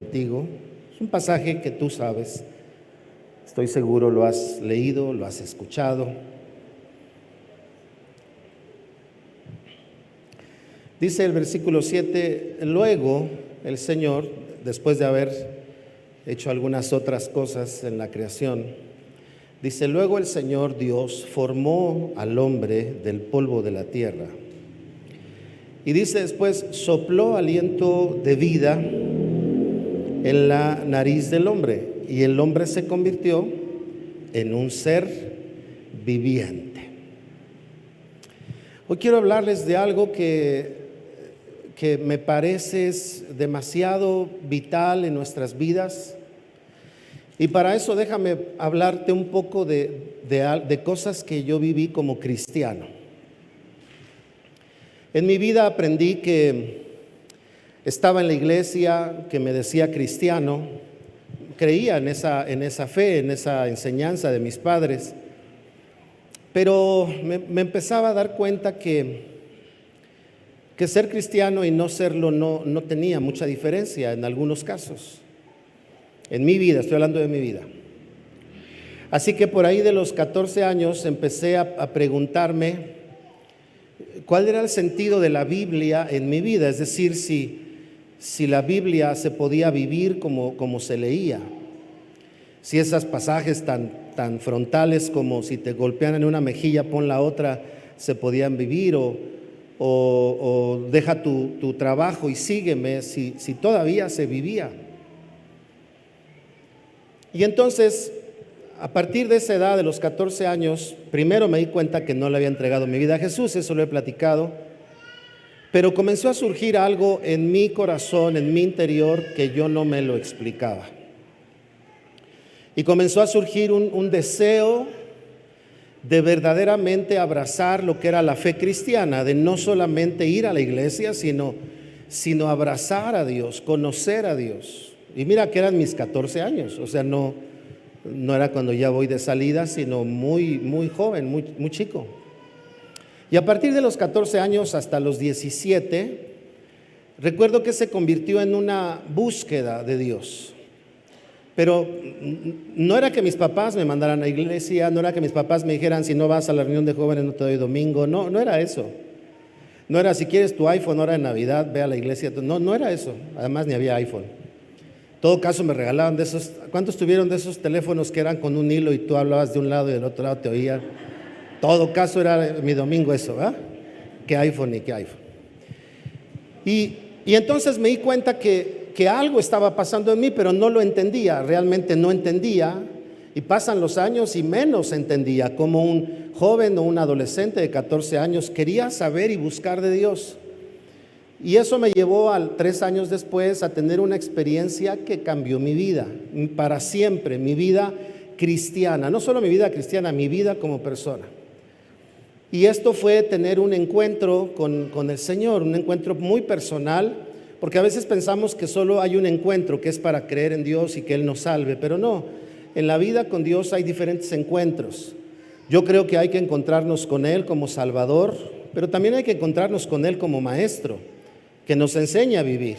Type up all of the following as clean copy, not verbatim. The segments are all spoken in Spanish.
contigo. Es un pasaje que tú sabes, estoy seguro lo has leído, lo has escuchado. Dice el versículo 7, luego el Señor, después de haber hecho algunas otras cosas en la creación, dice, luego el Señor Dios formó al hombre del polvo de la tierra. Y dice después, sopló aliento de vida en la nariz del hombre, y el hombre se convirtió en un ser viviente. Hoy quiero hablarles de algo que me parece es demasiado vital en nuestras vidas. Y para eso déjame hablarte un poco de cosas que yo viví como cristiano. En mi vida aprendí que estaba en la iglesia, que me decía cristiano, creía en esa fe, en esa enseñanza de mis padres, pero me empezaba a dar cuenta que ser cristiano y no serlo no tenía mucha diferencia en algunos casos. En mi vida, estoy hablando de mi vida. Así que por ahí de los 14 años empecé a preguntarme cuál era el sentido de la Biblia en mi vida, es decir, si la Biblia se podía vivir como se leía, si esos pasajes tan frontales como si te golpean en una mejilla, pon la otra, se podían vivir, o deja tu trabajo y sígueme, si todavía se vivía. Y entonces, a partir de esa edad, de los 14 años, primero me di cuenta que no le había entregado mi vida a Jesús, eso lo he platicado, pero comenzó a surgir algo en mi corazón, en mi interior, que yo no me lo explicaba. Y comenzó a surgir un deseo de verdaderamente abrazar lo que era la fe cristiana, de no solamente ir a la iglesia, sino abrazar a Dios, conocer a Dios. Y mira que eran mis 14 años, o sea, no era cuando ya voy de salida, sino muy, muy joven, muy chico. Y a partir de los 14 años hasta los 17, recuerdo que se convirtió en una búsqueda de Dios. Pero no era que mis papás me mandaran a la iglesia, no era que mis papás me dijeran, si no vas a la reunión de jóvenes no te doy domingo, no era eso. No era, si quieres tu iPhone ahora en Navidad, ve a la iglesia. No era eso, además ni había iPhone. En todo caso me regalaban de esos. ¿Cuántos tuvieron de esos teléfonos que eran con un hilo y tú hablabas de un lado y del otro lado te oían? Todo caso era mi domingo eso, ¿verdad? ¿Qué iPhone y qué iPhone? Y entonces me di cuenta que algo estaba pasando en mí, pero no lo entendía, realmente no entendía. Y pasan los años y menos entendía, como un joven o un adolescente de 14 años quería saber y buscar de Dios. Y eso me llevó 3 años después a tener una experiencia que cambió mi vida, para siempre, mi vida cristiana. No solo mi vida cristiana, mi vida como persona. Y esto fue tener un encuentro con el Señor, un encuentro muy personal, porque a veces pensamos que solo hay un encuentro que es para creer en Dios y que Él nos salve, pero no, en la vida con Dios hay diferentes encuentros. Yo creo que hay que encontrarnos con Él como Salvador, pero también hay que encontrarnos con Él como Maestro, que nos enseña a vivir.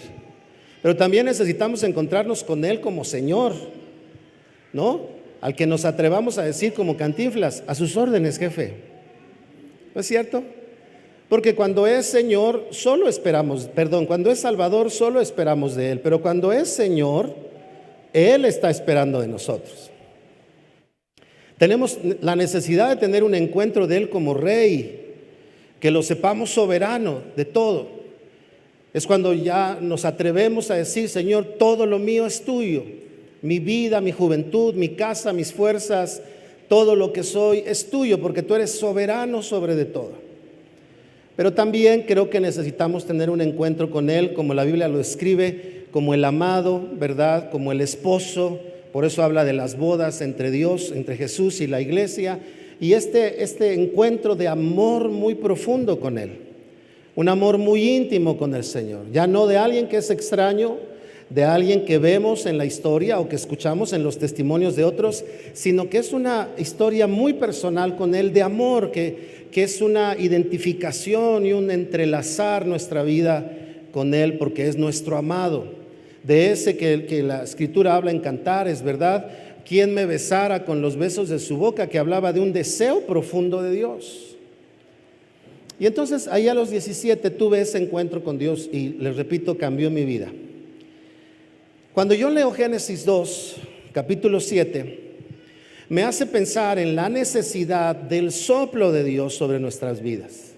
Pero también necesitamos encontrarnos con Él como Señor, ¿no? Al que nos atrevamos a decir como Cantinflas, a sus órdenes, jefe. ¿No es cierto? Porque cuando es Señor, cuando es Salvador, solo esperamos de Él. Pero cuando es Señor, Él está esperando de nosotros. Tenemos la necesidad de tener un encuentro de Él como Rey, que lo sepamos soberano de todo. Es cuando ya nos atrevemos a decir, Señor, todo lo mío es tuyo. Mi vida, mi juventud, mi casa, mis fuerzas, todo lo que soy es tuyo, porque tú eres soberano sobre de todo. Pero también creo que necesitamos tener un encuentro con Él, como la Biblia lo escribe, como el amado, ¿verdad? Como el esposo. Por eso habla de las bodas entre Dios, entre Jesús y la iglesia. Y este encuentro de amor muy profundo con Él. Un amor muy íntimo con el Señor. Ya no de alguien que es extraño, de alguien que vemos en la historia o que escuchamos en los testimonios de otros, sino que es una historia muy personal con Él de amor, que es una identificación y un entrelazar nuestra vida con Él porque es nuestro amado. de ese que la Escritura habla en Cantares, ¿verdad? ¿Quién me besara con los besos de su boca? Que hablaba de un deseo profundo de Dios. Y entonces ahí a los 17 tuve ese encuentro con Dios y les repito, cambió mi vida. Cuando yo leo Génesis 2, capítulo 7, me hace pensar en la necesidad del soplo de Dios sobre nuestras vidas.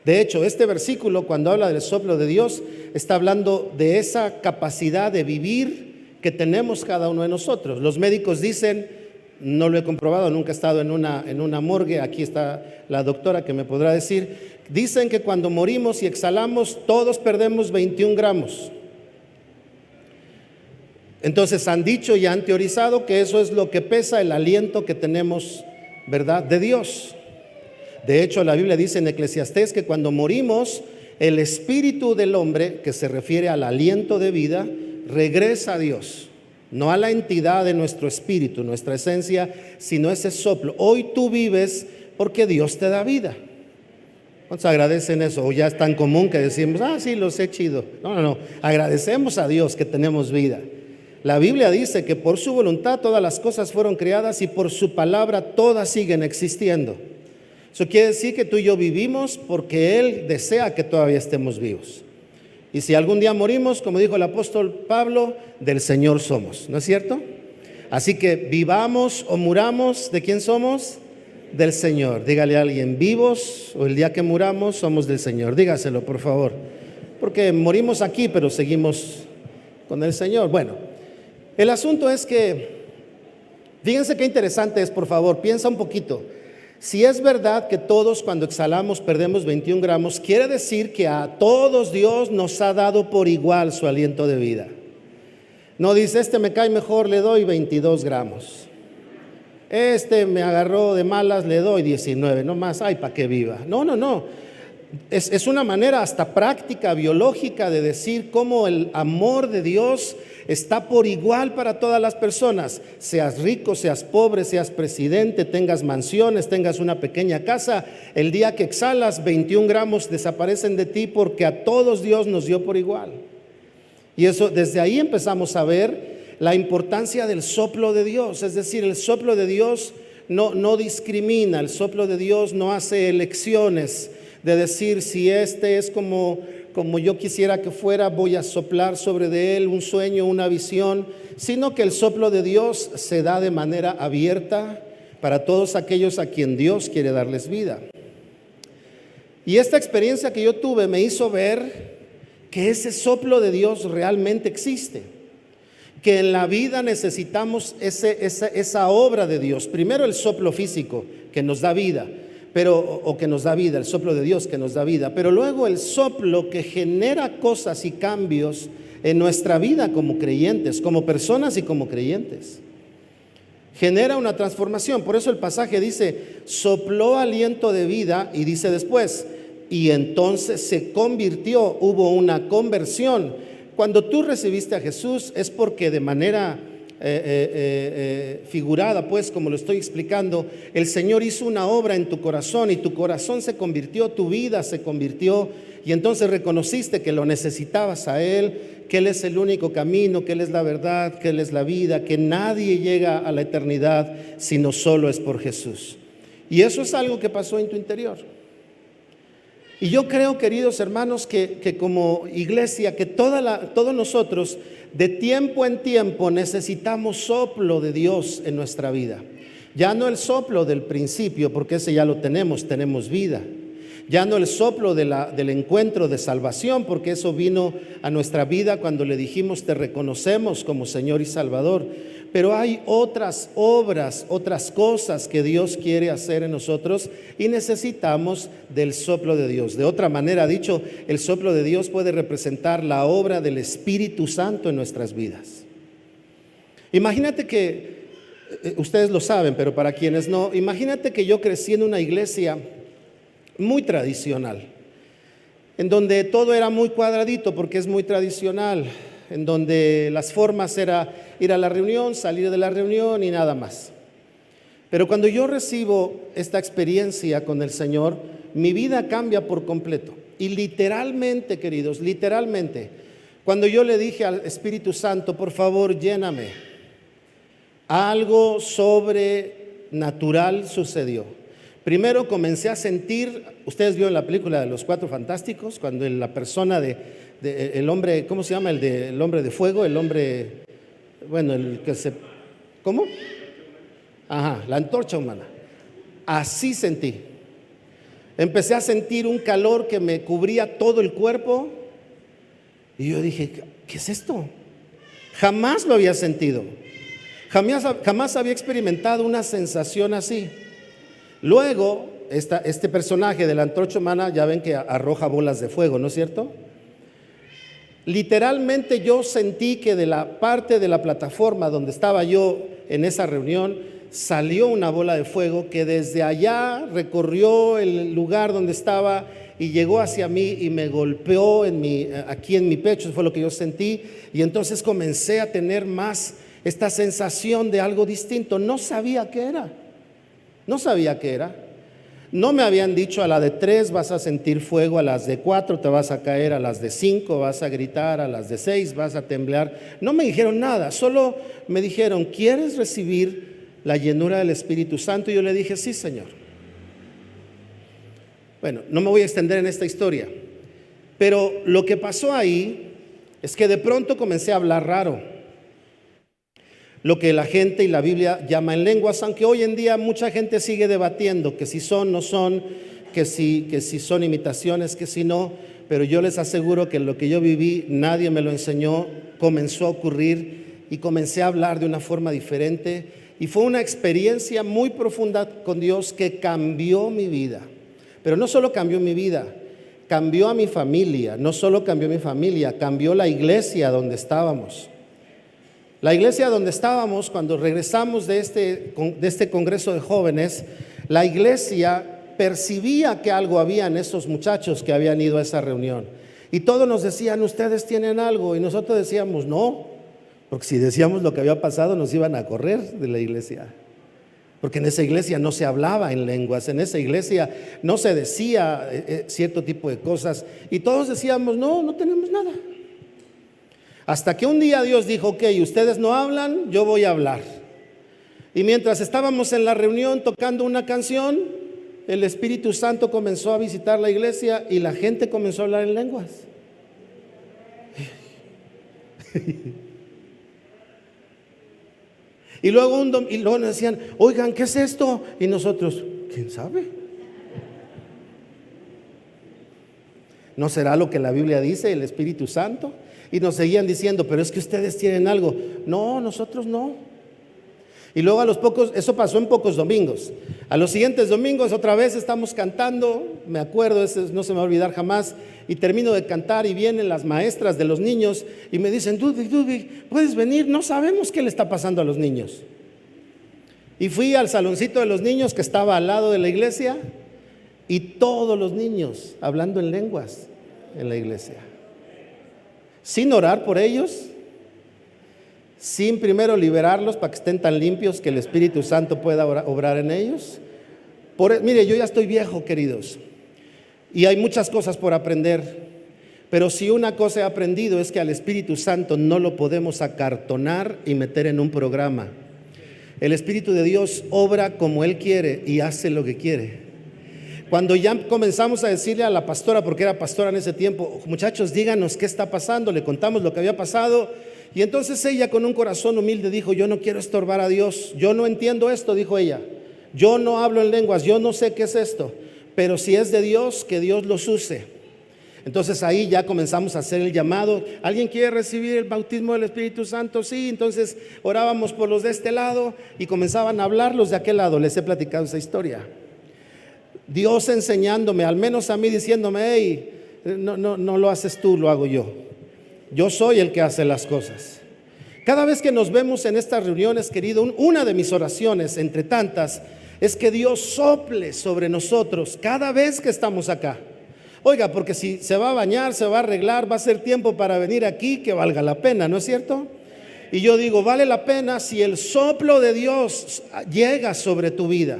De hecho, este versículo, cuando habla del soplo de Dios, está hablando de esa capacidad de vivir que tenemos cada uno de nosotros. Los médicos dicen, no lo he comprobado, nunca he estado en una morgue, aquí está la doctora que me podrá decir, dicen que cuando morimos y exhalamos, todos perdemos 21 gramos. Entonces han dicho y han teorizado que eso es lo que pesa el aliento que tenemos, ¿verdad?, de Dios. De hecho, la Biblia dice en Eclesiastés que cuando morimos, el espíritu del hombre, que se refiere al aliento de vida, regresa a Dios, no a la entidad de nuestro espíritu, nuestra esencia, sino ese soplo. Hoy tú vives porque Dios te da vida. ¿Cuántos agradecen eso? O ya es tan común que decimos, sí, lo sé chido. No, agradecemos a Dios que tenemos vida. La Biblia dice que por su voluntad todas las cosas fueron creadas y por su palabra todas siguen existiendo. Eso quiere decir que tú y yo vivimos porque Él desea que todavía estemos vivos. Y si algún día morimos, como dijo el apóstol Pablo, del Señor somos, ¿no es cierto? Así que vivamos o muramos, ¿de quién somos? Del Señor. Dígale a alguien, vivos o el día que muramos somos del Señor. Dígaselo, por favor. Porque morimos aquí, pero seguimos con el Señor. Bueno, el asunto es que, fíjense qué interesante es, por favor, piensa un poquito. Si es verdad que todos cuando exhalamos perdemos 21 gramos, quiere decir que a todos Dios nos ha dado por igual su aliento de vida. No dice, este me cae mejor, le doy 22 gramos. Este me agarró de malas, le doy 19, no más, para que viva. No. Es una manera hasta práctica, biológica de decir cómo el amor de Dios está por igual para todas las personas. Seas rico, seas pobre, seas presidente, tengas mansiones, tengas una pequeña casa. El día que exhalas, 21 gramos desaparecen de ti porque a todos Dios nos dio por igual. Y eso, desde ahí empezamos a ver la importancia del soplo de Dios. Es decir, el soplo de Dios no discrimina, el soplo de Dios no hace elecciones de decir si este es como yo quisiera que fuera, voy a soplar sobre de él un sueño, una visión, sino que el soplo de Dios se da de manera abierta para todos aquellos a quien Dios quiere darles vida. Y esta experiencia que yo tuve me hizo ver que ese soplo de Dios realmente existe, que en la vida necesitamos esa obra de Dios. Primero el soplo físico que nos da vida, el soplo de Dios que nos da vida, pero luego el soplo que genera cosas y cambios en nuestra vida como creyentes, como personas y como creyentes. Genera una transformación. Por eso el pasaje dice, sopló aliento de vida, y dice después, y entonces se convirtió, hubo una conversión. Cuando tú recibiste a Jesús es porque de manera figurada, pues como lo estoy explicando, el Señor hizo una obra en tu corazón y tu corazón se convirtió, tu vida se convirtió, y entonces reconociste que lo necesitabas a Él, que Él es el único camino, que Él es la verdad, que Él es la vida, que nadie llega a la eternidad sino solo es por Jesús. Y eso es algo que pasó en tu interior. Y yo creo, queridos hermanos, que como iglesia, que todos nosotros de tiempo en tiempo necesitamos soplo de Dios en nuestra vida. Ya no el soplo del principio, porque ese ya lo tenemos vida. Ya no el soplo del encuentro de salvación, porque eso vino a nuestra vida cuando le dijimos te reconocemos como Señor y Salvador. Pero hay otras obras, otras cosas que Dios quiere hacer en nosotros y necesitamos del soplo de Dios. De otra manera dicho, el soplo de Dios puede representar la obra del Espíritu Santo en nuestras vidas. Imagínate que, ustedes lo saben, pero para quienes no, imagínate que yo crecí en una iglesia muy tradicional, en donde todo era muy cuadradito porque es muy tradicional, en donde las formas era ir a la reunión, salir de la reunión y nada más. Pero cuando yo recibo esta experiencia con el Señor, mi vida cambia por completo. Y literalmente, queridos, literalmente, Cuando yo le dije al Espíritu Santo, por favor, lléname, algo sobrenatural sucedió. Primero comencé a sentir, ustedes vieron la película de los Cuatro Fantásticos, cuando la persona el hombre, ¿cómo se llama? El hombre de fuego, el hombre, bueno, el que se, ¿cómo? Ajá, la antorcha humana. Así sentí. Empecé a sentir un calor que me cubría todo el cuerpo y yo dije, ¿qué es esto? Jamás lo había sentido. Jamás había experimentado una sensación así. Luego, este personaje de la antorcha humana, ya ven que arroja bolas de fuego, ¿no es cierto? Literalmente yo sentí que de la parte de la plataforma donde estaba yo en esa reunión, salió una bola de fuego que desde allá recorrió el lugar donde estaba y llegó hacia mí y me golpeó aquí en mi pecho. Eso fue lo que yo sentí, y entonces comencé a tener más esta sensación de algo distinto. No sabía qué era. No me habían dicho a la de 3 vas a sentir fuego, a las de 4 te vas a caer, a las de 5 vas a gritar, a las de 6 vas a temblar. No me dijeron nada, solo me dijeron, ¿quieres recibir la llenura del Espíritu Santo? Y yo le dije, sí, Señor. Bueno, no me voy a extender en esta historia, pero lo que pasó ahí es que de pronto comencé a hablar raro. Lo que la gente y la Biblia llama en lenguas, aunque hoy en día mucha gente sigue debatiendo que si son, no son, que si son imitaciones, que si no, pero yo les aseguro que lo que yo viví, nadie me lo enseñó, comenzó a ocurrir y comencé a hablar de una forma diferente, y fue una experiencia muy profunda con Dios que cambió mi vida. Pero no solo cambió mi vida, cambió a mi familia. No solo cambió mi familia, cambió la iglesia donde estábamos. La iglesia donde estábamos, cuando regresamos de este congreso de jóvenes, la iglesia percibía que algo había en esos muchachos que habían ido a esa reunión. Y todos nos decían, ustedes tienen algo. Y nosotros decíamos, no, porque si decíamos lo que había pasado nos iban a correr de la iglesia. Porque en esa iglesia no se hablaba en lenguas, en esa iglesia no se decía cierto tipo de cosas. Y todos decíamos, no tenemos nada. Hasta que un día Dios dijo, ok, ustedes no hablan, yo voy a hablar. Y mientras estábamos en la reunión tocando una canción, el Espíritu Santo comenzó a visitar la iglesia y la gente comenzó a hablar en lenguas. Y luego nos decían, oigan, ¿qué es esto? Y nosotros, ¿quién sabe? ¿No será lo que la Biblia dice, el Espíritu Santo? Y nos seguían diciendo, pero es que ustedes tienen algo. No, nosotros no. Y luego eso pasó en pocos domingos. A los siguientes domingos otra vez estamos cantando, me acuerdo, eso no se me va a olvidar jamás, y termino de cantar y vienen las maestras de los niños y me dicen, Dudy, ¿puedes venir? No sabemos qué le está pasando a los niños. Y fui al saloncito de los niños que estaba al lado de la iglesia y todos los niños hablando en lenguas en la iglesia. Sin orar por ellos, sin primero liberarlos para que estén tan limpios que el Espíritu Santo pueda obrar en ellos. Mire, yo ya estoy viejo, queridos, y hay muchas cosas por aprender, pero si una cosa he aprendido es que al Espíritu Santo no lo podemos acartonar y meter en un programa. El Espíritu de Dios obra como Él quiere y hace lo que quiere. Cuando ya comenzamos a decirle a la pastora, porque era pastora en ese tiempo, muchachos, díganos qué está pasando, le contamos lo que había pasado, y entonces ella con un corazón humilde dijo, yo no quiero estorbar a Dios, yo no entiendo esto, dijo ella, yo no hablo en lenguas, yo no sé qué es esto, pero si es de Dios, que Dios los use. Entonces ahí ya comenzamos a hacer el llamado, ¿alguien quiere recibir el bautismo del Espíritu Santo? Sí, entonces orábamos por los de este lado y comenzaban a hablar los de aquel lado. Les he platicado esa historia. Dios enseñándome, al menos a mí diciéndome, hey, no lo haces tú, lo hago yo. Yo soy el que hace las cosas. Cada vez que nos vemos en estas reuniones, querido, una de mis oraciones, entre tantas, es que Dios sople sobre nosotros cada vez que estamos acá. Oiga, porque si se va a bañar, se va a arreglar, va a ser tiempo para venir aquí que valga la pena, ¿no es cierto? Y yo digo, vale la pena si el soplo de Dios llega sobre tu vida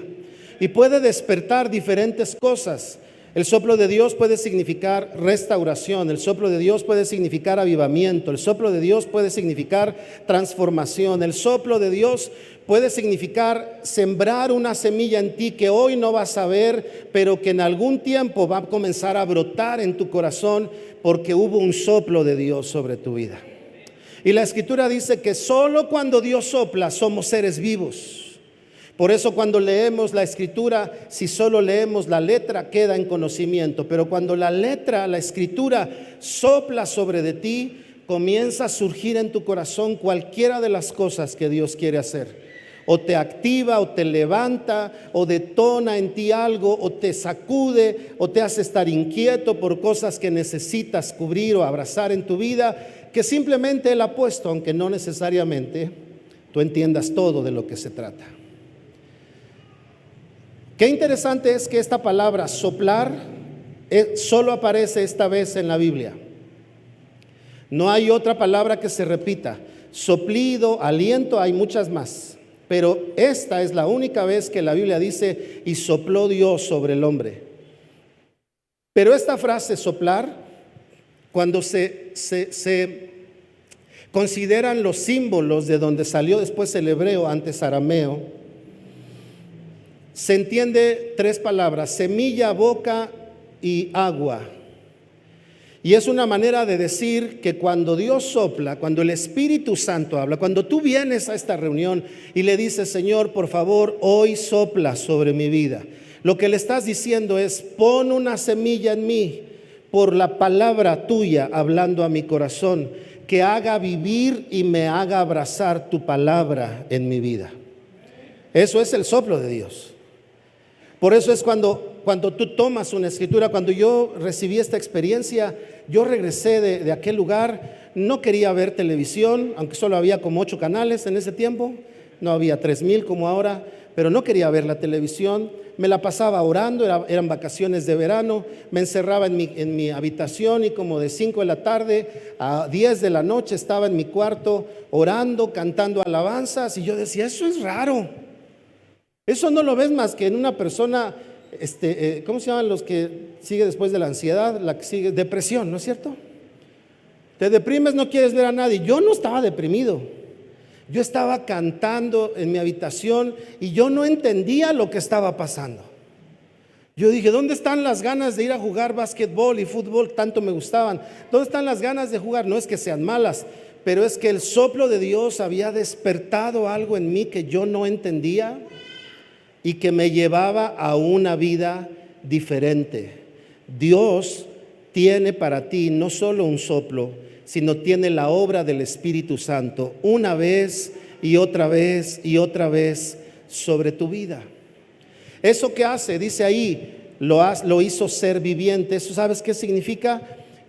y puede despertar diferentes cosas. El soplo de Dios puede significar restauración, el soplo de Dios puede significar avivamiento, el soplo de Dios puede significar transformación, el soplo de Dios puede significar sembrar una semilla en ti que hoy no vas a ver, pero que en algún tiempo va a comenzar a brotar en tu corazón porque hubo un soplo de Dios sobre tu vida. Y la Escritura dice que solo cuando Dios sopla somos seres vivos. Por eso cuando leemos la Escritura, si solo leemos la letra, queda en conocimiento. Pero cuando la Escritura sopla sobre de ti, comienza a surgir en tu corazón cualquiera de las cosas que Dios quiere hacer. O te activa, o te levanta, o detona en ti algo, o te sacude, o te hace estar inquieto por cosas que necesitas cubrir o abrazar en tu vida, que simplemente Él ha puesto, aunque no necesariamente tú entiendas todo de lo que se trata. Qué interesante es que esta palabra soplar solo aparece esta vez en la Biblia. No hay otra palabra que se repita. Soplido, aliento, hay muchas más. Pero esta es la única vez que la Biblia dice, y sopló Dios sobre el hombre. Pero esta frase soplar, cuando se consideran los símbolos de donde salió después el hebreo, antes arameo, se entiende tres palabras: semilla, boca y agua. Y es una manera de decir que cuando Dios sopla, cuando el Espíritu Santo habla, cuando tú vienes a esta reunión y le dices, Señor, por favor, hoy sopla sobre mi vida, lo que le estás diciendo es, pon una semilla en mí por la palabra tuya hablando a mi corazón, que haga vivir y me haga abrazar tu palabra en mi vida. Eso es el soplo de Dios. Por eso es cuando tú tomas una escritura. Cuando yo recibí esta experiencia, yo regresé de aquel lugar. No quería ver televisión, aunque solo había como 8 canales en ese tiempo. No había 3,000 como ahora, pero no quería ver la televisión. Me la pasaba orando, eran vacaciones de verano. Me encerraba en mi habitación y como de 5 de la tarde a 10 de la noche estaba en mi cuarto orando, cantando alabanzas. Y yo decía, eso es raro. Eso no lo ves más que en una persona, ¿cómo se llaman los que sigue después de la ansiedad? La que sigue, depresión, ¿no es cierto? Te deprimes, no quieres ver a nadie. Yo no estaba deprimido. Yo estaba cantando en mi habitación y yo no entendía lo que estaba pasando. Yo dije, ¿dónde están las ganas de ir a jugar básquetbol y fútbol? Tanto me gustaban. ¿Dónde están las ganas de jugar? No es que sean malas, pero es que el soplo de Dios había despertado algo en mí que yo no entendía y que me llevaba a una vida diferente. Dios tiene para ti no solo un soplo, sino tiene la obra del Espíritu Santo una vez y otra vez y otra vez sobre tu vida. Eso que hace, dice ahí, lo hizo ser viviente. ¿Eso sabes qué significa?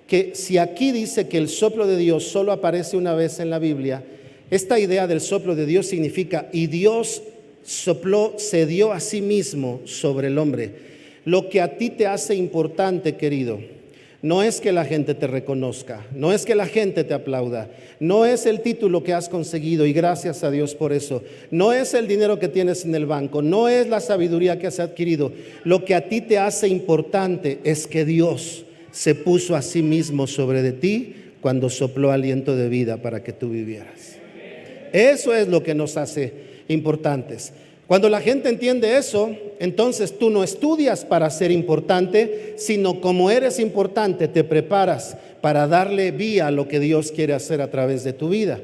Que si aquí dice que el soplo de Dios solo aparece una vez en la Biblia, esta idea del soplo de Dios significa, y Dios sopló, se dio a sí mismo sobre el hombre. Lo que a ti te hace importante, querido, no es que la gente te reconozca, no es que la gente te aplauda, no es el título que has conseguido y gracias a Dios por eso, no es el dinero que tienes en el banco, no es la sabiduría que has adquirido. Lo que a ti te hace importante es que Dios se puso a sí mismo sobre de ti cuando sopló aliento de vida para que tú vivieras. Eso es lo que nos hace importantes. Cuando la gente entiende eso, entonces tú no estudias para ser importante, sino como eres importante, te preparas para darle vía a lo que Dios quiere hacer a través de tu vida.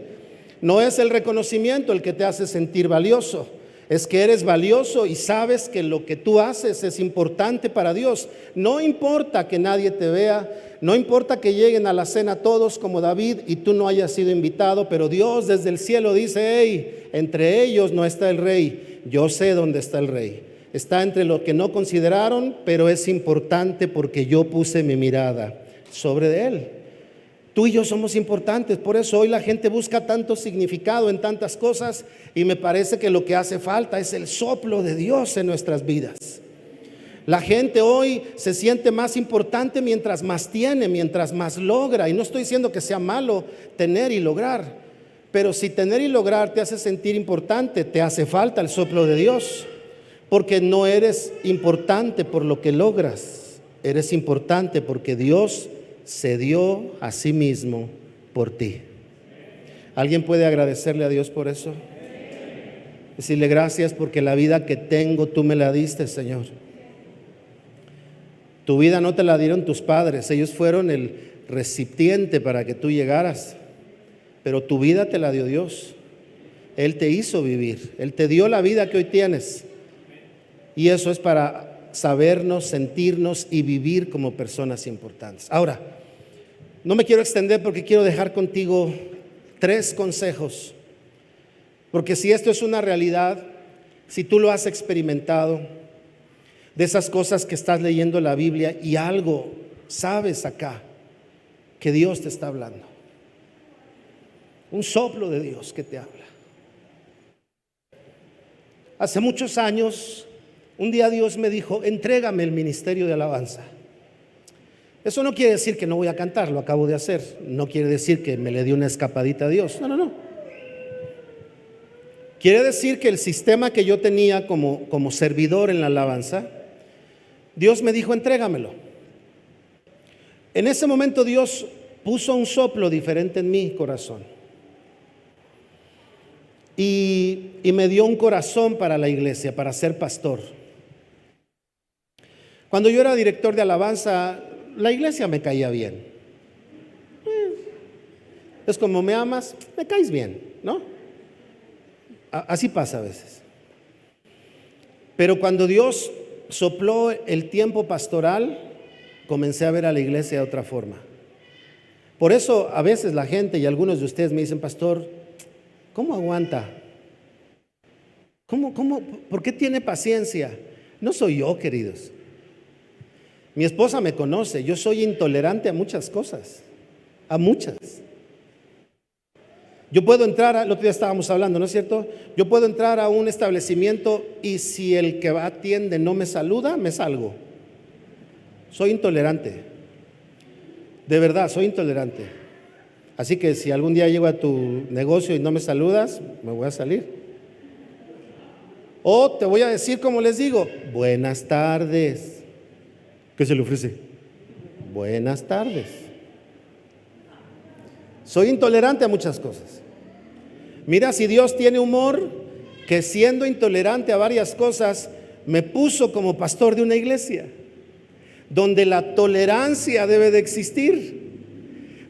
No es el reconocimiento el que te hace sentir valioso, es que eres valioso y sabes que lo que tú haces es importante para Dios. No importa que nadie te vea, no importa que lleguen a la cena todos como David y tú no hayas sido invitado, pero Dios desde el cielo dice, hey, entre ellos no está el rey, yo sé dónde está el rey. Está entre los que no consideraron, pero es importante porque yo puse mi mirada sobre él. Tú y yo somos importantes, por eso hoy la gente busca tanto significado en tantas cosas y me parece que lo que hace falta es el soplo de Dios en nuestras vidas. La gente hoy se siente más importante mientras más tiene, mientras más logra, y no estoy diciendo que sea malo tener y lograr, pero si tener y lograr te hace sentir importante, te hace falta el soplo de Dios, porque no eres importante por lo que logras, eres importante porque Dios se dio a sí mismo por ti. ¿Alguien puede agradecerle a Dios por eso? Decirle gracias porque la vida que tengo tú me la diste, Señor. Tu vida no te la dieron tus padres, ellos fueron el recipiente para que tú llegaras, pero tu vida te la dio Dios. Él te hizo vivir, Él te dio la vida que hoy tienes, y eso es para sabernos, sentirnos y vivir como personas importantes. Ahora, no me quiero extender porque quiero dejar contigo 3 consejos, porque si esto es una realidad, si tú lo has experimentado, de esas cosas que estás leyendo la Biblia y algo sabes acá que Dios te está hablando, un soplo de Dios que te habla. Hace muchos años, un día Dios me dijo: entrégame el ministerio de alabanza. Eso no quiere decir que no voy a cantar, lo acabo de hacer. No quiere decir que me le di una escapadita a Dios. No. Quiere decir que el sistema que yo tenía como servidor en la alabanza, Dios me dijo: entrégamelo. En ese momento Dios puso un soplo diferente en mi corazón y me dio un corazón para la iglesia, para ser pastor. Cuando yo era director de alabanza, la iglesia me caía bien. Es como: me amas, me caes bien, ¿no? Así pasa a veces. Pero cuando Dios sopló el tiempo pastoral, comencé a ver a la iglesia de otra forma. Por eso a veces la gente y algunos de ustedes me dicen: pastor, ¿cómo aguanta? ¿Por qué tiene paciencia? No soy yo, queridos. Mi esposa me conoce, yo soy intolerante a muchas cosas, a muchas. Yo puedo entrar, el otro día estábamos hablando, ¿no es cierto? Yo puedo entrar a un establecimiento y si el que atiende no me saluda, me salgo. Soy intolerante. De verdad, soy intolerante. Así que si algún día llego a tu negocio y no me saludas, me voy a salir. O te voy a decir como les digo: buenas tardes. ¿Qué se le ofrece? Buenas tardes. Soy intolerante a muchas cosas. Mira, si Dios tiene humor, que siendo intolerante a varias cosas, me puso como pastor de una iglesia donde la tolerancia debe de existir,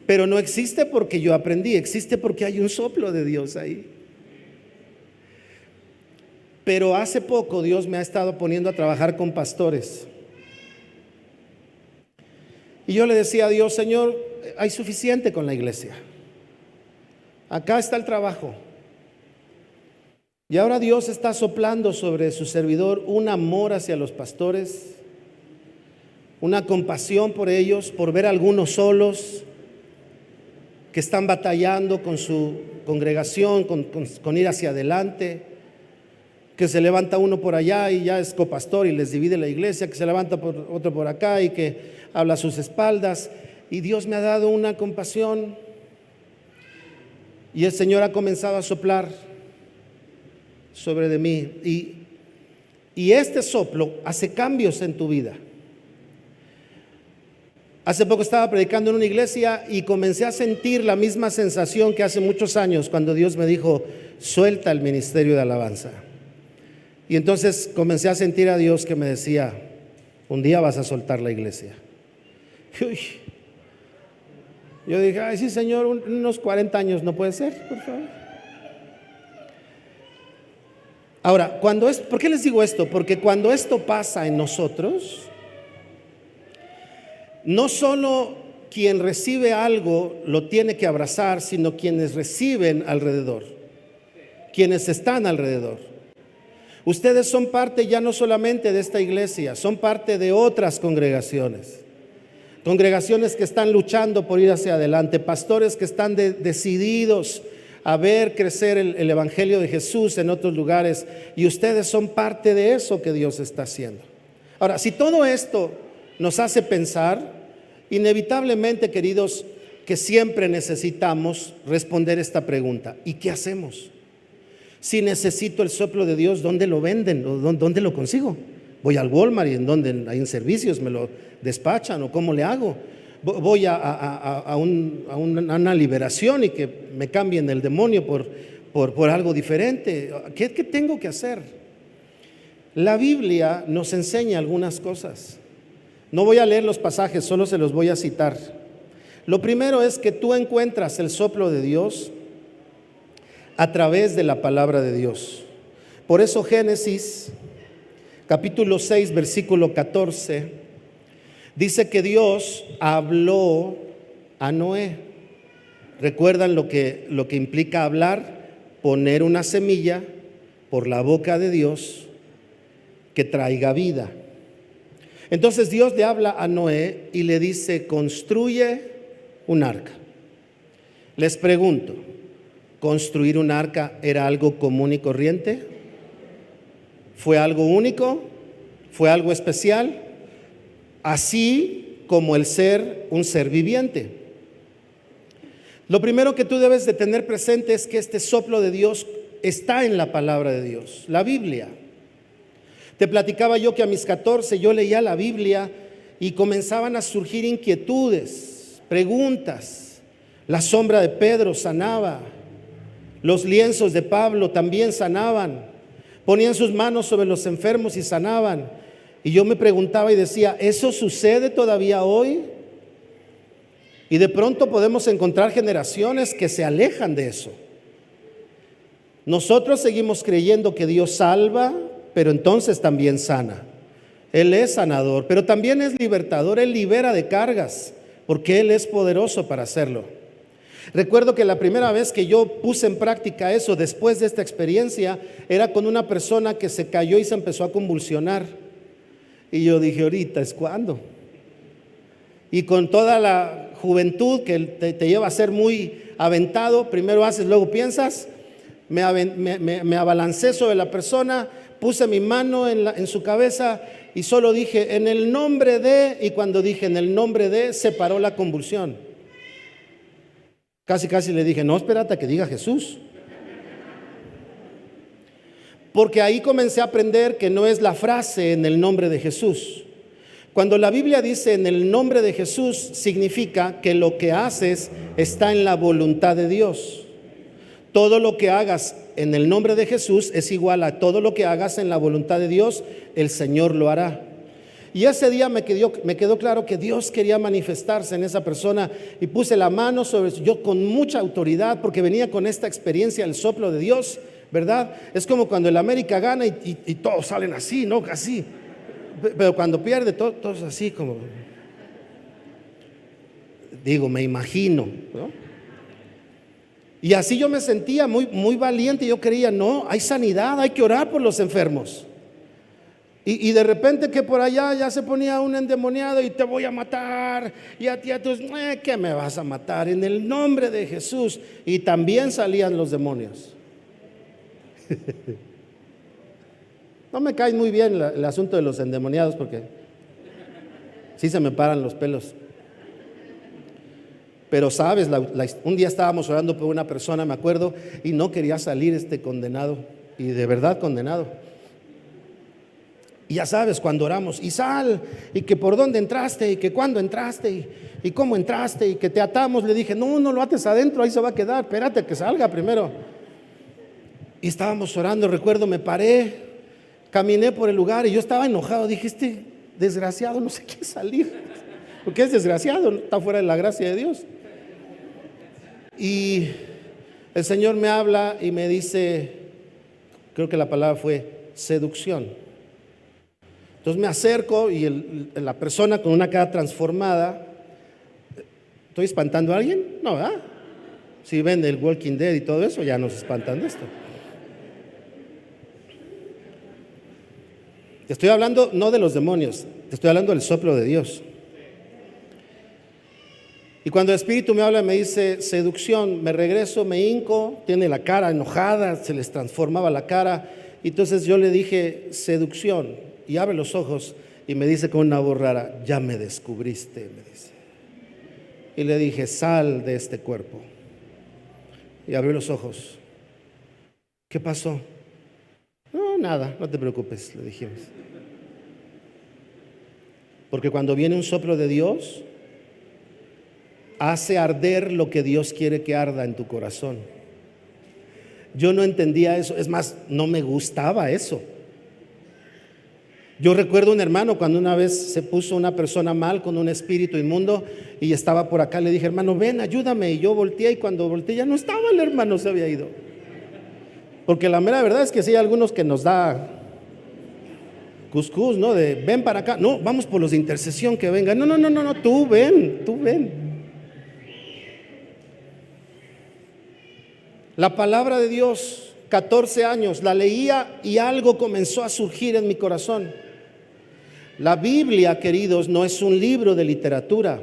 pero no existe porque yo aprendí, existe porque hay un soplo de Dios ahí. Pero hace poco Dios me ha estado poniendo a trabajar con pastores. Y yo le decía a Dios: Señor, hay suficiente con la iglesia. Acá está el trabajo. Y ahora Dios está soplando sobre su servidor un amor hacia los pastores, una compasión por ellos, por ver a algunos solos que están batallando con su congregación, con ir hacia adelante, que se levanta uno por allá y ya es copastor y les divide la iglesia, que se levanta otro por acá y que habla a sus espaldas. Y Dios me ha dado una compasión y el Señor ha comenzado a soplar sobre de mí y este soplo hace cambios en tu vida. Hace poco estaba predicando en una iglesia y comencé a sentir la misma sensación que hace muchos años cuando Dios me dijo: suelta el ministerio de alabanza. Y entonces comencé a sentir a Dios que me decía: un día vas a soltar la iglesia. Uy. Yo dije: ay, sí, Señor, unos 40 años no puede ser, por favor. Ahora, ¿por qué les digo esto? Porque cuando esto pasa en nosotros, no solo quien recibe algo lo tiene que abrazar, sino quienes reciben alrededor, quienes están alrededor. Ustedes son parte ya no solamente de esta iglesia, son parte de otras congregaciones que están luchando por ir hacia adelante, pastores que están decididos a ver crecer el evangelio de Jesús en otros lugares, y ustedes son parte de eso que Dios está haciendo. Ahora, si todo esto nos hace pensar, inevitablemente, queridos, que siempre necesitamos responder esta pregunta: ¿y qué hacemos? Si necesito el soplo de Dios, ¿dónde lo venden? ¿O dónde lo consigo? Voy al Walmart y en donde hay en servicios me lo despachan o cómo le hago. Voy a una liberación y que me cambien el demonio por algo diferente. ¿Qué tengo que hacer? La Biblia nos enseña algunas cosas. No voy a leer los pasajes, solo se los voy a citar. Lo primero es que tú encuentras el soplo de Dios a través de la palabra de Dios. Por eso Génesis capítulo 6, versículo 14, dice que Dios habló a Noé. ¿Recuerdan lo que implica hablar? Poner una semilla por la boca de Dios que traiga vida. Entonces Dios le habla a Noé y le dice: construye un arca. Les pregunto, ¿construir un arca era algo común y corriente? ¿Fue algo único? ¿Fue algo especial? Así como el ser un ser viviente. Lo primero que tú debes de tener presente es que este soplo de Dios está en la palabra de Dios, la Biblia. Te platicaba yo que a mis 14 yo leía la Biblia y comenzaban a surgir inquietudes, preguntas. La sombra de Pedro sanaba, los lienzos de Pablo también sanaban, ponían sus manos sobre los enfermos y sanaban. Y yo me preguntaba y decía, ¿eso sucede todavía hoy? Y de pronto podemos encontrar generaciones que se alejan de eso. Nosotros seguimos creyendo que Dios salva, pero entonces también sana. Él es sanador, pero también es libertador. Él libera de cargas, porque Él es poderoso para hacerlo. Recuerdo que la primera vez que yo puse en práctica eso, después de esta experiencia, era con una persona que se cayó y se empezó a convulsionar. Y yo dije, ahorita es cuando. Y con toda la juventud que te lleva a ser muy aventado, primero haces, luego piensas, me abalancé sobre la persona, puse mi mano en su cabeza y solo dije, en el nombre de, y cuando dije en el nombre de, se paró la convulsión. Casi le dije, no, espérate a que diga Jesús. Porque ahí comencé a aprender que no es la frase en el nombre de Jesús. Cuando la Biblia dice en el nombre de Jesús, significa que lo que haces está en la voluntad de Dios. Todo lo que hagas en el nombre de Jesús es igual a todo lo que hagas en la voluntad de Dios, el Señor lo hará. Y ese día me quedó claro que Dios quería manifestarse en esa persona y puse la mano sobre yo con mucha autoridad porque venía con esta experiencia del soplo de Dios, ¿verdad? Es como cuando el América gana y todos salen así, ¿no? Así. Pero cuando pierde, todos así como, digo, me imagino, ¿no? Y así yo me sentía muy valiente. Yo creía, no, hay sanidad, hay que orar por los enfermos. Y de repente que por allá ya se ponía un endemoniado y te voy a matar. Y a ti, ¿qué me vas a matar? En el nombre de Jesús. Y también salían los demonios. No me cae muy bien el asunto de los endemoniados porque sí se me paran los pelos. Pero sabes, un día estábamos orando por una persona, me acuerdo, y no quería salir este condenado, y de verdad condenado. Y ya sabes, cuando oramos, y sal, y que por dónde entraste, y que cuándo entraste, y cómo entraste, y que te atamos, le dije, no lo ates adentro, ahí se va a quedar, espérate que salga primero. Y estábamos orando, recuerdo, me paré, caminé por el lugar, y yo estaba enojado, dije, este desgraciado no se quiere salir, porque es desgraciado, está fuera de la gracia de Dios. Y el Señor me habla y me dice, creo que la palabra fue seducción. Entonces me acerco y la persona con una cara transformada. ¿Estoy espantando a alguien? No, ¿verdad? Si ven el Walking Dead y todo eso, ya nos espantan de esto. Te estoy hablando no de los demonios, te estoy hablando del soplo de Dios. Y cuando el Espíritu me habla, me dice seducción, me regreso, me hinco, tiene la cara enojada, se les transformaba la cara. Y entonces yo le dije seducción, y abre los ojos y me dice con una voz rara, ya me descubriste, me dice. Y le dije, sal de este cuerpo. Y abrió los ojos. ¿Qué pasó? No, nada, no te preocupes, le dijimos. Porque cuando viene un soplo de Dios, hace arder lo que Dios quiere que arda en tu corazón. Yo no entendía eso, es más, no me gustaba eso. Yo recuerdo un hermano cuando una vez se puso una persona mal con un espíritu inmundo y estaba por acá, le dije, hermano, ven, ayúdame. Y yo volteé, y cuando volteé ya no estaba el hermano, se había ido. Porque la mera verdad es que sí hay algunos que nos da cuscús, ¿no? De ven para acá, no, vamos por los de intercesión que vengan. No, tú ven. La palabra de Dios, 14 años, la leía y algo comenzó a surgir en mi corazón. La Biblia, queridos, no es un libro de literatura.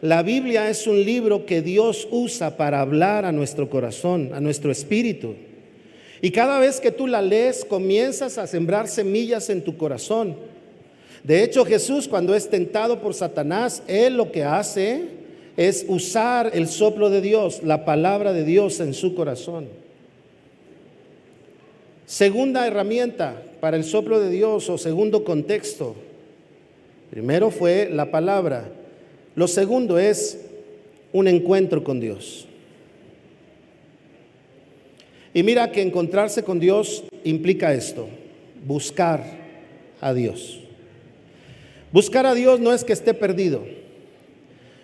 La Biblia es un libro que Dios usa para hablar a nuestro corazón, a nuestro espíritu. Y cada vez que tú la lees, comienzas a sembrar semillas en tu corazón. De hecho, Jesús, cuando es tentado por Satanás, Él lo que hace es usar el soplo de Dios, la palabra de Dios en su corazón. Segunda herramienta para el soplo de Dios, o segundo contexto. Primero fue la palabra. Lo segundo es un encuentro con Dios. Y mira que encontrarse con Dios implica esto: buscar a Dios. Buscar a Dios no es que esté perdido.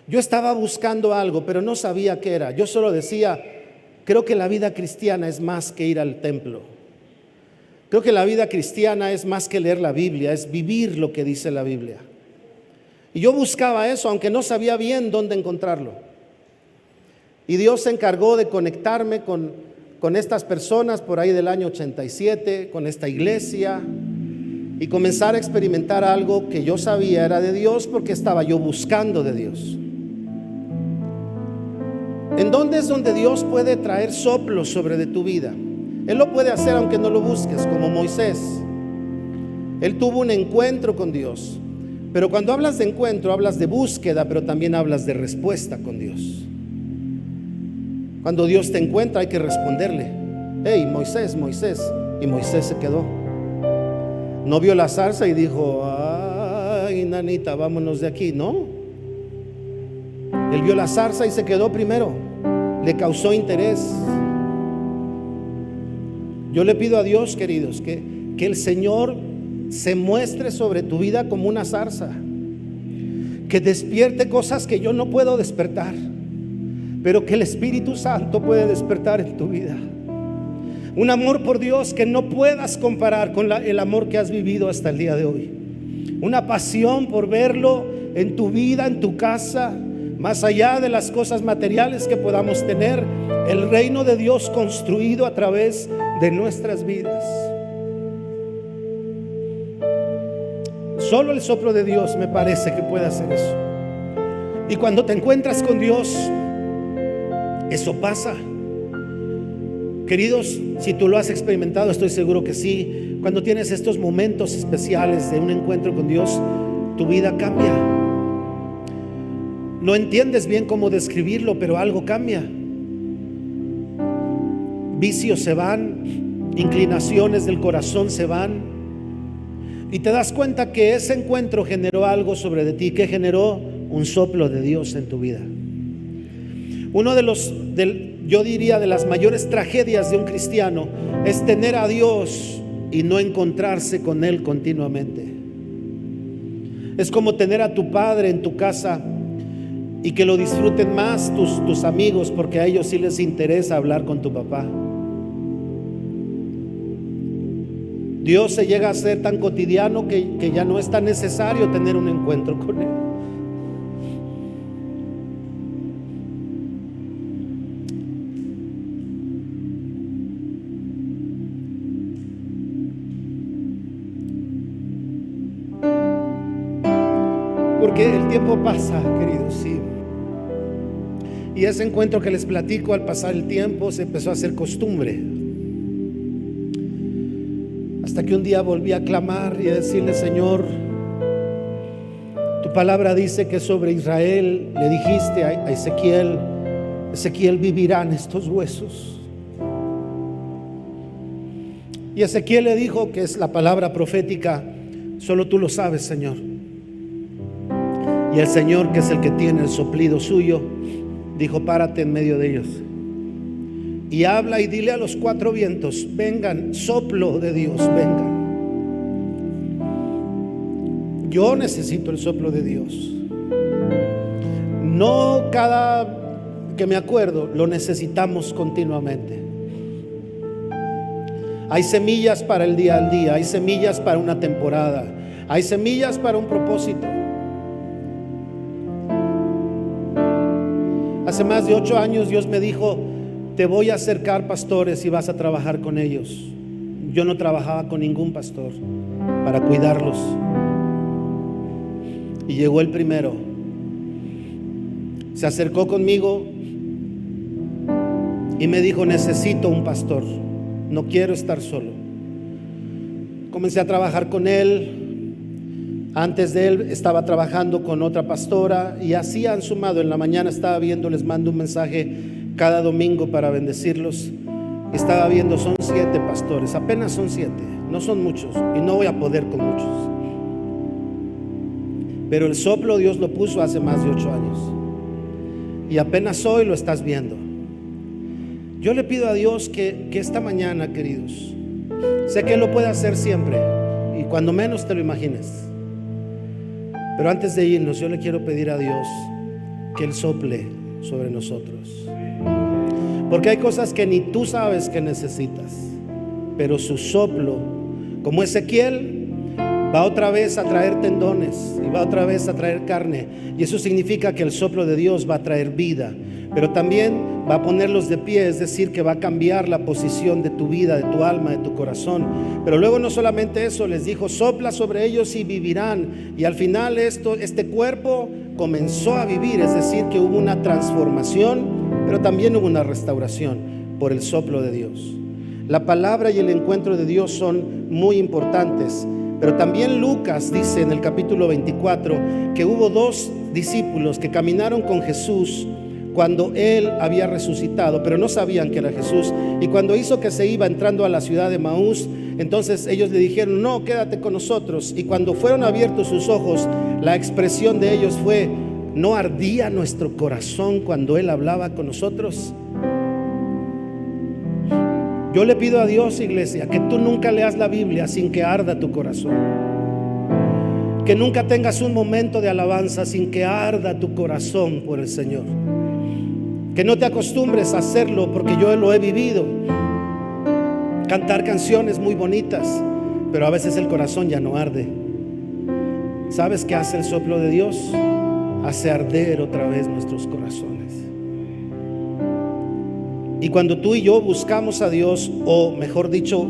Yo estaba buscando algo, pero no sabía qué era. Yo solo decía, creo que la vida cristiana es más que ir al templo. Creo que la vida cristiana es más que leer la Biblia, es vivir lo que dice la Biblia. Y yo buscaba eso, aunque no sabía bien dónde encontrarlo. Y Dios se encargó de conectarme con estas personas por ahí del año 87, con esta iglesia, y comenzar a experimentar algo que yo sabía era de Dios, porque estaba yo buscando de Dios. ¿En dónde es donde Dios puede traer soplos sobre de tu vida? Él lo puede hacer aunque no lo busques, como Moisés. Él tuvo un encuentro con Dios. Pero cuando hablas de encuentro, hablas de búsqueda, pero también hablas de respuesta con Dios. Cuando Dios te encuentra, hay que responderle. Hey, Moisés, Moisés. Y Moisés se quedó. No vio la zarza y dijo, ay, nanita, vámonos de aquí. No. Él vio la zarza y se quedó primero. Le causó interés. Yo le pido a Dios, queridos, que el Señor se muestre sobre tu vida como una zarza, que despierte cosas que yo no puedo despertar, pero que el Espíritu Santo puede despertar en tu vida. Un amor por Dios que no puedas comparar con el amor que has vivido hasta el día de hoy. Una pasión por verlo en tu vida, en tu casa, más allá de las cosas materiales que podamos tener, el reino de Dios construido a través de nuestras vidas. Solo el soplo de Dios me parece que puede hacer eso. Y cuando te encuentras con Dios, eso pasa. Queridos, si tú lo has experimentado, estoy seguro que sí. Cuando tienes estos momentos especiales de un encuentro con Dios, tu vida cambia. No entiendes bien cómo describirlo, pero algo cambia. Vicios se van, inclinaciones del corazón se van, y te das cuenta que ese encuentro generó algo sobre de ti. Que generó un soplo de Dios en tu vida. Uno yo diría de las mayores tragedias de un cristiano es tener a Dios y no encontrarse con Él continuamente. Es como tener a tu padre en tu casa y que lo disfruten más tus amigos, porque a ellos sí les interesa hablar con tu papá. Dios se llega a ser tan cotidiano que ya no es tan necesario tener un encuentro con Él. Porque el tiempo pasa, queridos, sí. Y ese encuentro que les platico, al pasar el tiempo, se empezó a hacer costumbre. Hasta que un día volví a clamar y a decirle: Señor, tu palabra dice que sobre Israel le dijiste a Ezequiel, vivirán estos huesos. Y Ezequiel le dijo, que es la palabra profética: solo tú lo sabes, Señor. Y el Señor, que es el que tiene el soplido suyo, dijo: párate en medio de ellos y habla y dile a los cuatro vientos: vengan, soplo de Dios, vengan. Yo necesito el soplo de Dios. No cada que me acuerdo, lo necesitamos continuamente. Hay semillas para el día al día, hay semillas para una temporada, hay semillas para un propósito. Hace más de 8 años Dios me dijo: te voy a acercar pastores y vas a trabajar con ellos. Yo no trabajaba con ningún pastor para cuidarlos. Y llegó el primero. Se acercó conmigo y me dijo: necesito un pastor, no quiero estar solo. Comencé a trabajar con él. Antes de él estaba trabajando con otra pastora y así han sumado. En la mañana estaba viendo, les mando un mensaje cada domingo para bendecirlos. Estaba viendo, son 7 pastores, apenas son 7, no son muchos y no voy a poder con muchos. Pero el soplo Dios lo puso hace más de 8 años y apenas hoy lo estás viendo. Yo le pido a Dios que esta mañana, queridos, sé que Él lo puede hacer siempre y cuando menos te lo imagines. Pero antes de irnos, yo le quiero pedir a Dios que Él sople sobre nosotros. Porque hay cosas que ni tú sabes que necesitas, pero su soplo, como Ezequiel, va otra vez a traer tendones y va otra vez a traer carne. Y eso significa que el soplo de Dios va a traer vida, pero también va a ponerlos de pie, es decir, que va a cambiar la posición de tu vida, de tu alma, de tu corazón. Pero luego no solamente eso, les dijo: sopla sobre ellos y vivirán. Y al final este cuerpo comenzó a vivir, es decir, que hubo una transformación, pero también hubo una restauración por el soplo de Dios. La palabra y el encuentro de Dios son muy importantes. Pero también Lucas dice en el capítulo 24 que hubo 2 discípulos que caminaron con Jesús cuando Él había resucitado, pero no sabían que era Jesús. Y cuando hizo que se iba entrando a la ciudad de Maús, entonces ellos le dijeron: no, quédate con nosotros. Y cuando fueron abiertos sus ojos, la expresión de ellos fue: ¿no ardía nuestro corazón cuando Él hablaba con nosotros? Yo le pido a Dios, iglesia, que tú nunca leas la Biblia sin que arda tu corazón. Que nunca tengas un momento de alabanza sin que arda tu corazón por el Señor. Que no te acostumbres a hacerlo, porque yo lo he vivido. Cantar canciones muy bonitas, pero a veces el corazón ya no arde. ¿Sabes qué hace el soplo de Dios? Hace arder otra vez nuestros corazones. Y cuando tú y yo buscamos a Dios, o mejor dicho,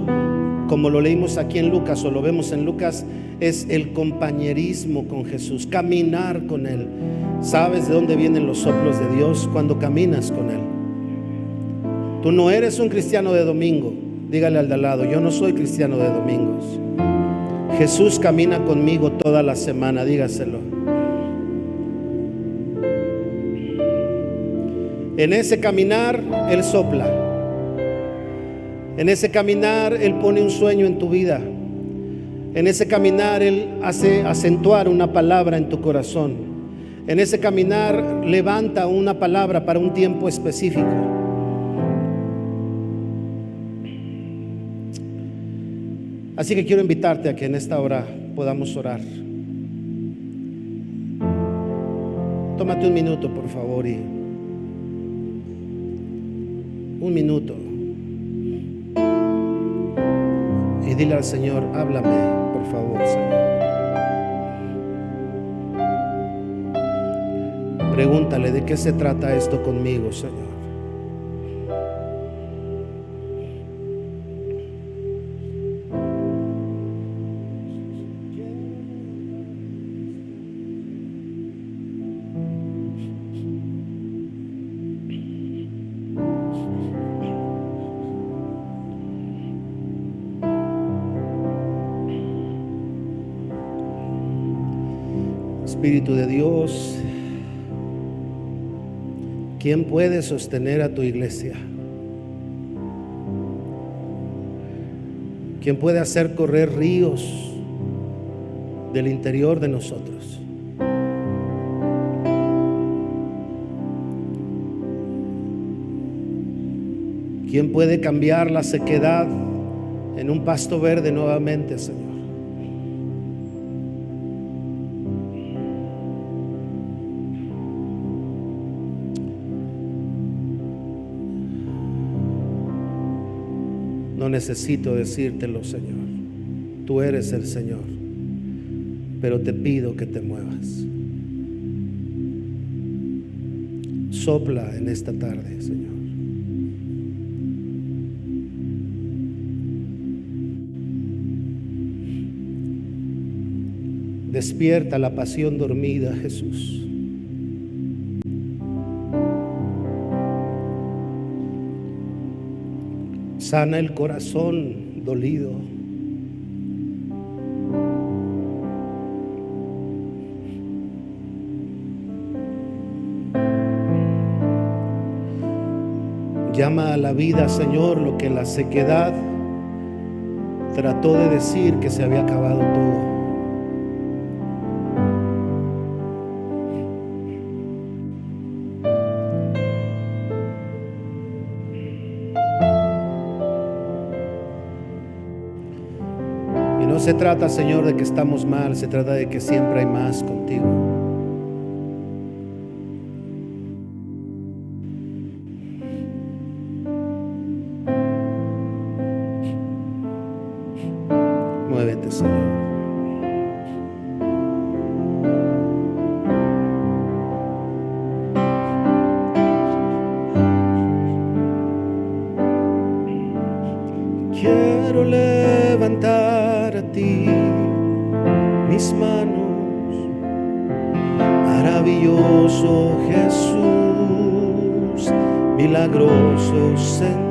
como lo leímos aquí en Lucas o lo vemos en Lucas, es el compañerismo con Jesús, caminar con Él. ¿Sabes de dónde vienen los soplos de Dios? Cuando caminas con Él. Tú no eres un cristiano de domingo. Dígale al de al lado: yo no soy cristiano de domingos. Jesús camina conmigo toda la semana, dígaselo. En ese caminar Él sopla. En ese caminar Él pone un sueño en tu vida. En ese caminar Él hace acentuar una palabra en tu corazón. En ese caminar levanta una palabra para un tiempo específico. Así que quiero invitarte a que en esta hora podamos orar. Tómate un minuto, por favor, y un minuto, y dile al Señor: háblame, por favor, Señor. Pregúntale: ¿de qué se trata esto conmigo, Señor? Espíritu de Dios, ¿quién puede sostener a tu iglesia? ¿Quién puede hacer correr ríos del interior de nosotros? ¿Quién puede cambiar la sequedad en un pasto verde nuevamente, Señor? No necesito decírtelo, Señor. Tú eres el Señor, pero te pido que te muevas. Sopla en esta tarde, Señor. Despierta la pasión dormida, Jesús. Sana el corazón dolido. Llama a la vida, Señor, lo que en la sequedad trató de decir que se había acabado todo. No se trata, Señor, de que estamos mal, se trata de que siempre hay más contigo. Muévete, Señor. Quiero levantar a ti mis manos, maravilloso Jesús, milagroso Señor.